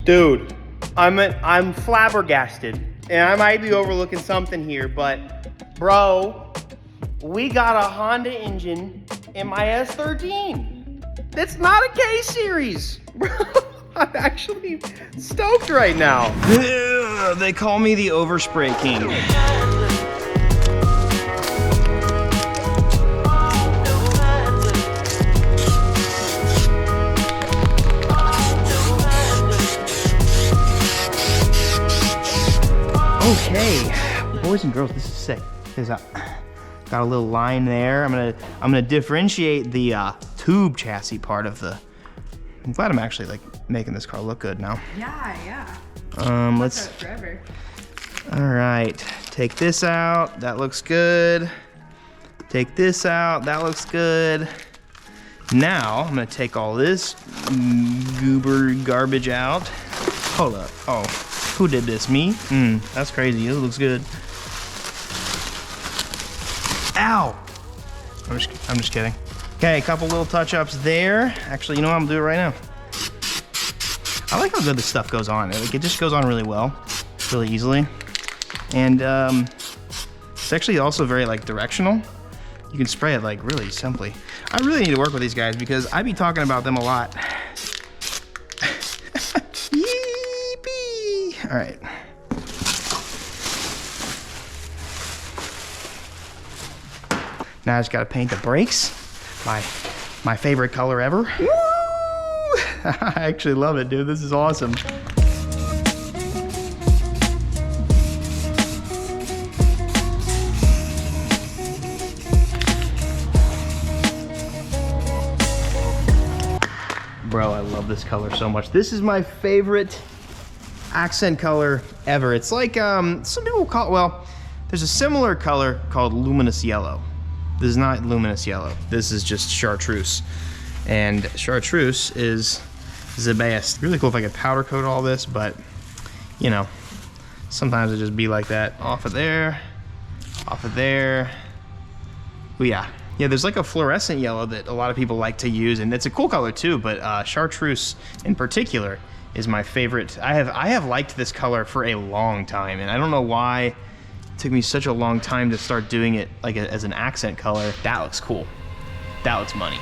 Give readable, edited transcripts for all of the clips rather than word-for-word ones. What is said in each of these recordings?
Dude, I'm flabbergasted, and I might be overlooking something here, but bro, we got a Honda engine in my S13. That's not a K series. Bro, I'm actually stoked right now. They call me the overspray king. Okay, boys and girls, this is sick. There's got a little line there. I'm gonna differentiate the tube chassis part of the. I'm glad I'm actually like making this car look good now. Yeah. Let's. Forever. All right, take this out. That looks good. Take this out. That looks good. Now I'm gonna take all this goober garbage out. Hold up. Oh. Who did this? Me? That's crazy. It looks good. Ow! I'm just kidding. Okay, a couple little touch-ups there. Actually, you know what? I'm gonna do it right now. I like how good this stuff goes on. Like, it just goes on really well, really easily. And it's actually also very like directional. You can spray it like really simply. I really need to work with these guys because I be talking about them a lot. All right. Now I just gotta paint the brakes. My favorite color ever. Woo! I actually love it, dude. This is awesome. Bro, I love this color so much. This is my favorite accent color ever. It's like, some people call it, well, there's a similar color called luminous yellow. This is not luminous yellow. This is just chartreuse. And chartreuse is the best. Really cool if I could powder coat all this, but you know, sometimes it just be like that. Off of there, off of there. Oh yeah. Yeah, there's like a fluorescent yellow that a lot of people like to use, and it's a cool color too, but chartreuse in particular is my favorite. I have liked this color for a long time, and I don't know why it took me such a long time to start doing it like as an accent color. That looks cool. That looks money.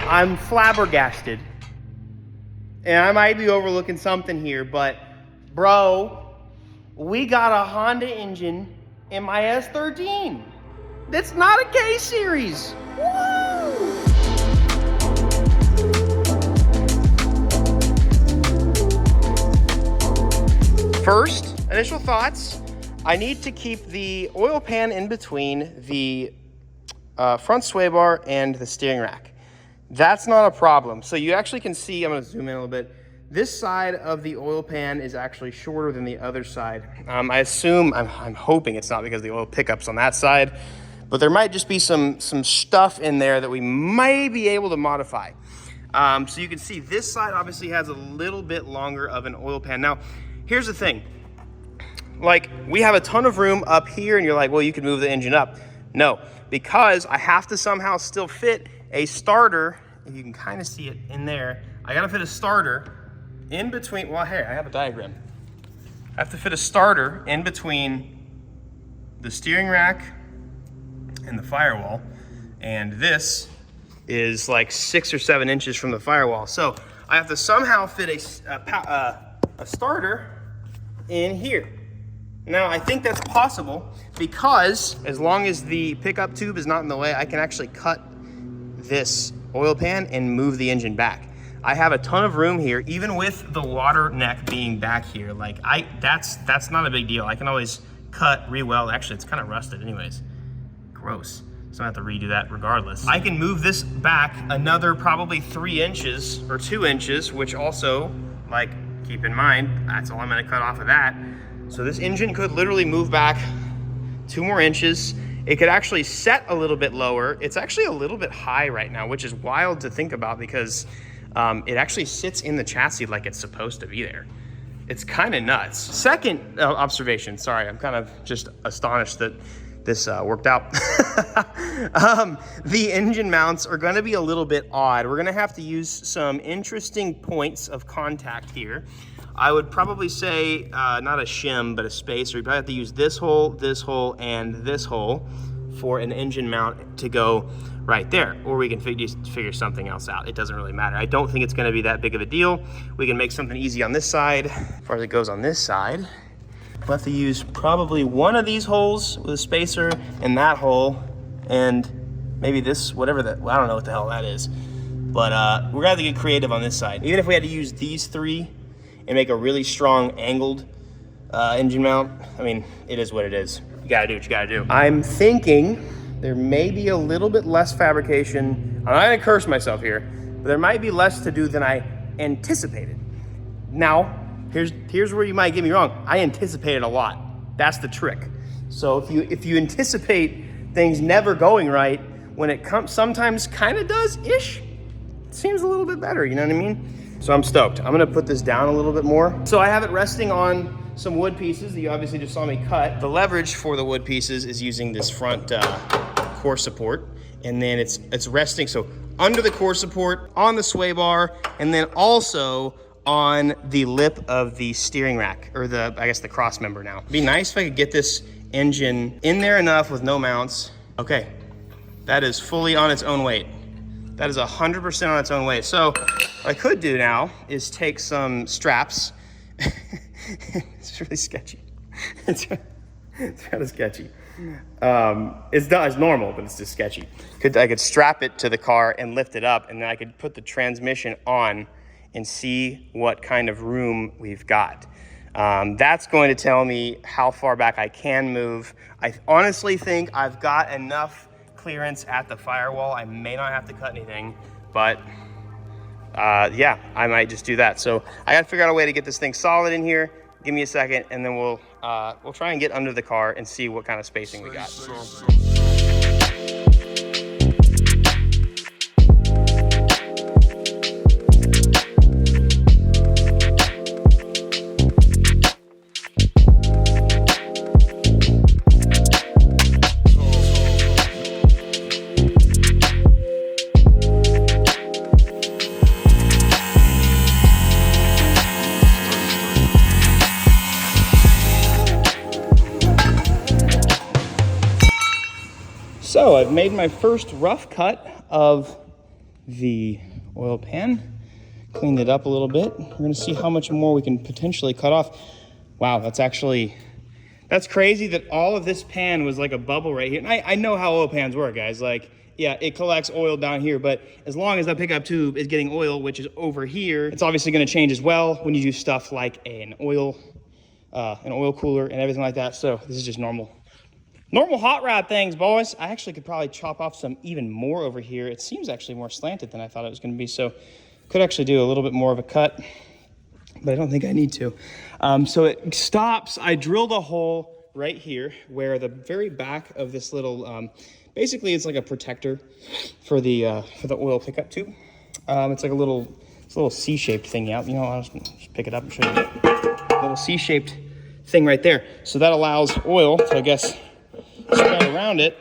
I'm flabbergasted, and I might be overlooking something here, but bro, we got a Honda engine in my S13. That's not a K series. Woo! First, initial thoughts. I need to keep the oil pan in between the front sway bar and the steering rack. That's not a problem. So you actually can see, I'm gonna zoom in a little bit. This side of the oil pan is actually shorter than the other side. I assume, I'm hoping it's not because the oil pickup's on that side, but there might just be some stuff in there that we may be able to modify. So you can see this side obviously has a little bit longer of an oil pan. Now, here's the thing. Like, we have a ton of room up here, and you're like, well, you could move the engine up. No, because I have to somehow still fit a starter, and you can kind of see it in there. I gotta fit a starter in between, well, here, I have a diagram. I have to fit a starter in between the steering rack and the firewall, and this is like 6 or 7 inches from the firewall. So I have to somehow fit a starter in here. Now, I think that's possible because as long as the pickup tube is not in the way, I can actually cut this oil pan and move the engine back. I have a ton of room here, even with the water neck being back here. Like, that's not a big deal. I can always cut, re-weld. Actually, it's kind of rusted anyways. Gross. So I have to redo that regardless. I can move this back another probably 3 inches or 2 inches, which also, like, keep in mind, that's all I'm gonna cut off of that. So this engine could literally move back 2 more inches. It could actually set a little bit lower. It's actually a little bit high right now, which is wild to think about because it actually sits in the chassis like it's supposed to be there. It's kind of nuts. Second observation, sorry, I'm kind of just astonished that this worked out. The engine mounts are gonna be a little bit odd. We're gonna have to use some interesting points of contact here. I would probably say, not a shim, but a spacer. You probably have to use this hole, and this hole for an engine mount to go right there. Or we can figure something else out. It doesn't really matter. I don't think it's gonna be that big of a deal. We can make something easy on this side. As far as it goes on this side, we'll have to use probably one of these holes with a spacer and that hole, and maybe this, whatever that, well, I don't know what the hell that is. But we're gonna have to get creative on this side. Even if we had to use these 3 and make a really strong angled engine mount, I mean, it is what it is. You gotta do what you gotta do. I'm thinking there may be a little bit less fabrication. I'm not gonna curse myself here, but there might be less to do than I anticipated. Now, here's where you might get me wrong. I anticipated a lot. That's the trick. So if you anticipate things never going right, when it comes, sometimes kind of does-ish, it seems a little bit better, you know what I mean? So I'm stoked. I'm gonna put this down a little bit more. So I have it resting on some wood pieces that you obviously just saw me cut. The leverage for the wood pieces is using this front core support, and then it's resting, so under the core support, on the sway bar, and then also on the lip of the steering rack, or I guess the cross member now. It'd be nice if I could get this engine in there enough with no mounts. Okay, that is fully on its own weight. That is 100% on its own weight. So what I could do now is take some straps. It's really sketchy. It's kind of sketchy. It's not as normal, but it's just sketchy. I could strap it to the car and lift it up, and then I could put the transmission on and see what kind of room we've got. That's going to tell me how far back I can move. I honestly think I've got enough clearance at the firewall. I may not have to cut anything, but yeah, I might just do that. So I gotta figure out a way to get this thing solid in here. Give me a second, and then we'll try and get under the car and see what kind of spacing we got. So I've made my first rough cut of the oil pan, cleaned it up a little bit. We're gonna see how much more we can potentially cut off. Wow, that's crazy that all of this pan was like a bubble right here. And I know how oil pans work, guys. Like, yeah, it collects oil down here, but as long as that pickup tube is getting oil, which is over here, it's obviously gonna change as well when you do stuff like an oil cooler and everything like that. So this is just normal hot rod things, boys. I actually could probably chop off some even more over here. It seems actually more slanted than I thought it was going to be, so could actually do a little bit more of a cut, but I don't think I need to. So it stops. I drilled a hole right here where the very back of this little, basically it's like a protector for the oil pickup tube. It's like a little C-shaped thing. Yeah, you know, I'll just pick it up and show you. A little C-shaped thing right there. So that allows oil to, I guess, spread around it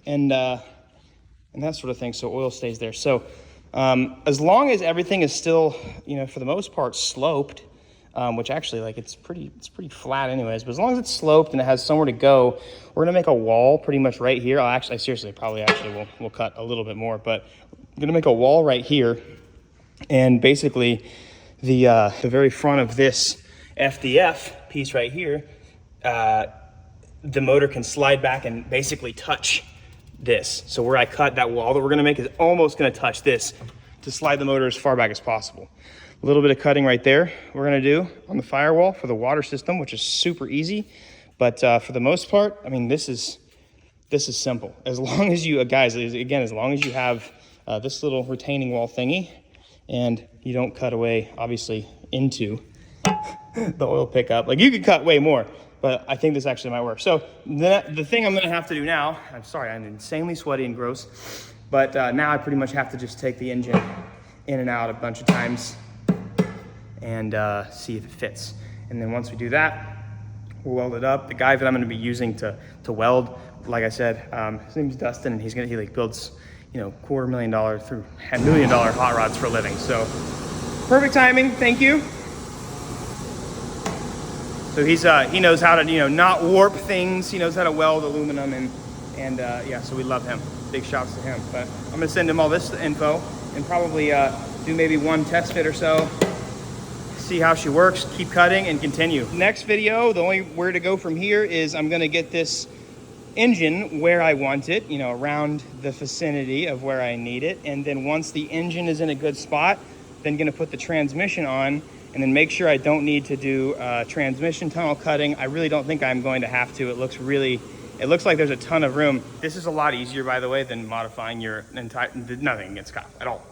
and that sort of thing, so oil stays there. So as long as everything is still, you know, for the most part sloped, which actually, like, it's pretty flat anyways, but as long as it's sloped and it has somewhere to go, we're gonna make a wall pretty much right here. We'll cut a little bit more, but I'm gonna make a wall right here, and basically the very front of this FDF piece right here, the motor can slide back and basically touch this. So where I cut, that wall that we're gonna make is almost gonna touch this to slide the motor as far back as possible. A little bit of cutting right there we're gonna do on the firewall for the water system, which is super easy. But for the most part, I mean, this is this is simple. As long as you, guys, again, as long as you have this little retaining wall thingy and you don't cut away, obviously, into the oil pickup. Like, you could cut way more, but I think this actually might work. So the thing I'm gonna have to do now, I'm sorry, I'm insanely sweaty and gross, but now I pretty much have to just take the engine in and out a bunch of times and see if it fits. And then once we do that, we'll weld it up. The guy that I'm gonna be using to weld, like I said, his name's Dustin, and he like builds, you know, $250,000 through $1 million hot rods for a living. So perfect timing, thank you. So he knows how to, you know, not warp things. He knows how to weld aluminum, and yeah, so we love him. Big shouts to him. But I'm gonna send him all this info and probably do maybe one test fit or so, see how she works, keep cutting, and continue. Next video, the only where to go from here is I'm gonna get this engine where I want it, you know, around the vicinity of where I need it. And then once the engine is in a good spot, then gonna put the transmission on, and then make sure I don't need to do transmission tunnel cutting. I really don't think I'm going to have to. It looks like there's a ton of room. This is a lot easier, by the way, than modifying your entire, nothing against Kyle at all.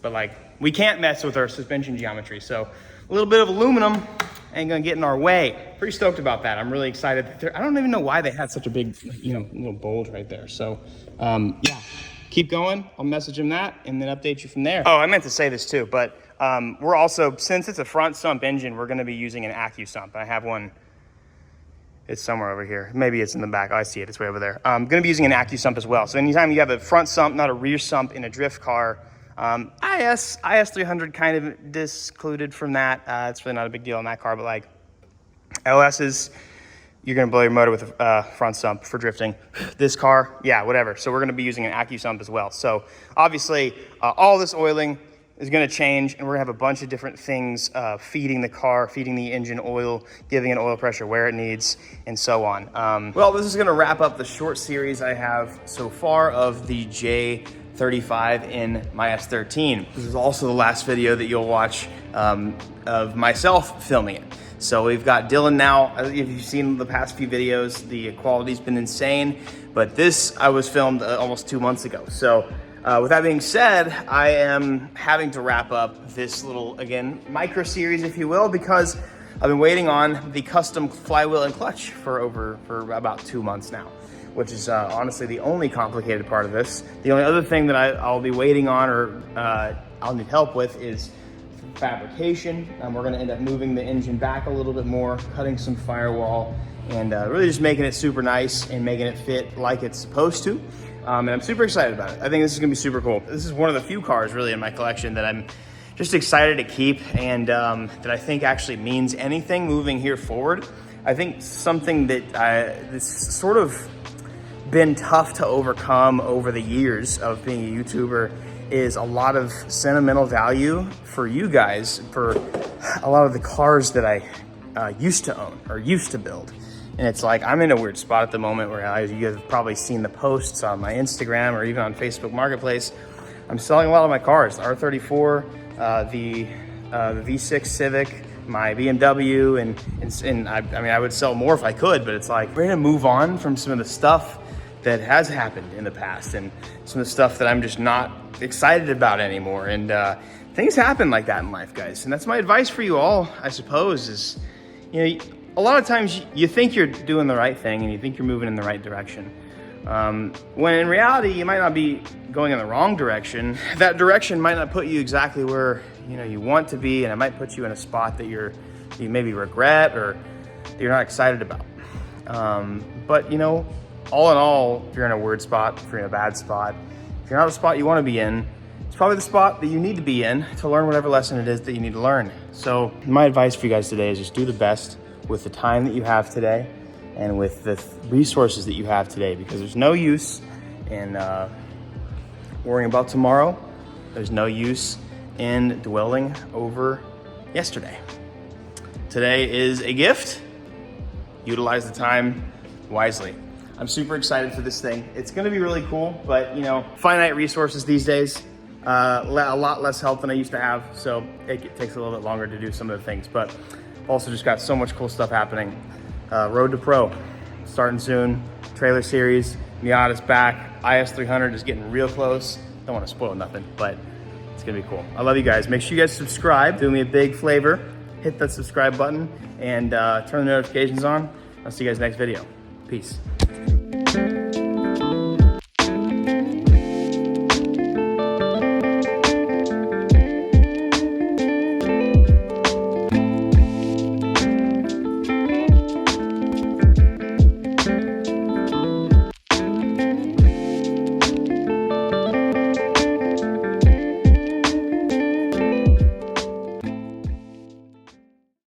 But like, we can't mess with our suspension geometry. So a little bit of aluminum ain't gonna get in our way. Pretty stoked about that. I'm really excited. I don't even know why they had such a big, you know, little bulge right there. So yeah, keep going. I'll message him that and then update you from there. Oh, I meant to say this too, but we're also, since it's a front sump engine, we're gonna be using an Accu sump. I have one, it's somewhere over here. Maybe it's in the back. Oh, I see it, it's way over there. I'm gonna be using an Accu sump as well. So anytime you have a front sump, not a rear sump in a drift car, IS 300 kind of discluded from that. It's really not a big deal in that car, but like LS's, you're gonna blow your motor with a front sump for drifting. This car, yeah, whatever. So we're gonna be using an Accu sump as well. So obviously all this oiling is gonna change, and we're gonna have a bunch of different things feeding the car, feeding the engine oil, giving it oil pressure where it needs, and so on. Well, this is gonna wrap up the short series I have so far of the J35 in my S13. This is also the last video that you'll watch of myself filming it. So we've got Dylan now. If you've seen the past few videos, the quality's been insane, but this I was filmed almost 2 months ago. So with that being said, I am having to wrap up this little, again, micro series, if you will, because I've been waiting on the custom flywheel and clutch for about 2 months now, which is honestly the only complicated part of this. The only other thing that I'll be waiting on, or I'll need help with, is fabrication. We're gonna end up moving the engine back a little bit more, cutting some firewall, and really just making it super nice and making it fit like it's supposed to. And I'm super excited about it. I think this is gonna be super cool. This is one of the few cars really in my collection that I'm just excited to keep, and that I think actually means anything moving here forward. I think something that that's sort of been tough to overcome over the years of being a YouTuber is a lot of sentimental value for you guys, for a lot of the cars that I used to own or used to build. And it's like, I'm in a weird spot at the moment where you guys have probably seen the posts on my Instagram or even on Facebook Marketplace. I'm selling a lot of my cars, the R34, the V6 Civic, my BMW, and I mean, I would sell more if I could, but it's like, we're gonna move on from some of the stuff that has happened in the past and some of the stuff that I'm just not excited about anymore. And things happen like that in life, guys. And that's my advice for you all, I suppose, is, you know, a lot of times you think you're doing the right thing and you think you're moving in the right direction. When in reality, you might not be going in the wrong direction. That direction might not put you exactly where, you know, you want to be, and it might put you in a spot that you maybe regret or that you're not excited about. But you know, all in all, if you're in a weird spot, if you're in a bad spot, if you're not a spot you want to be in, it's probably the spot that you need to be in to learn whatever lesson it is that you need to learn. So my advice for you guys today is just do the best with the time that you have today and with the resources that you have today, because there's no use in worrying about tomorrow. There's no use in dwelling over yesterday. Today is a gift. Utilize the time wisely. I'm super excited for this thing. It's gonna be really cool, but you know, finite resources these days, a lot less help than I used to have, so it takes a little bit longer to do some of the things, but also just got so much cool stuff happening. Road to Pro, starting soon, trailer series, Miata's back. IS300 is getting real close. Don't want to spoil nothing, but it's gonna be cool. I love you guys. Make sure you guys subscribe. Do me a big favor. Hit that subscribe button and turn the notifications on. I'll see you guys next video. Peace.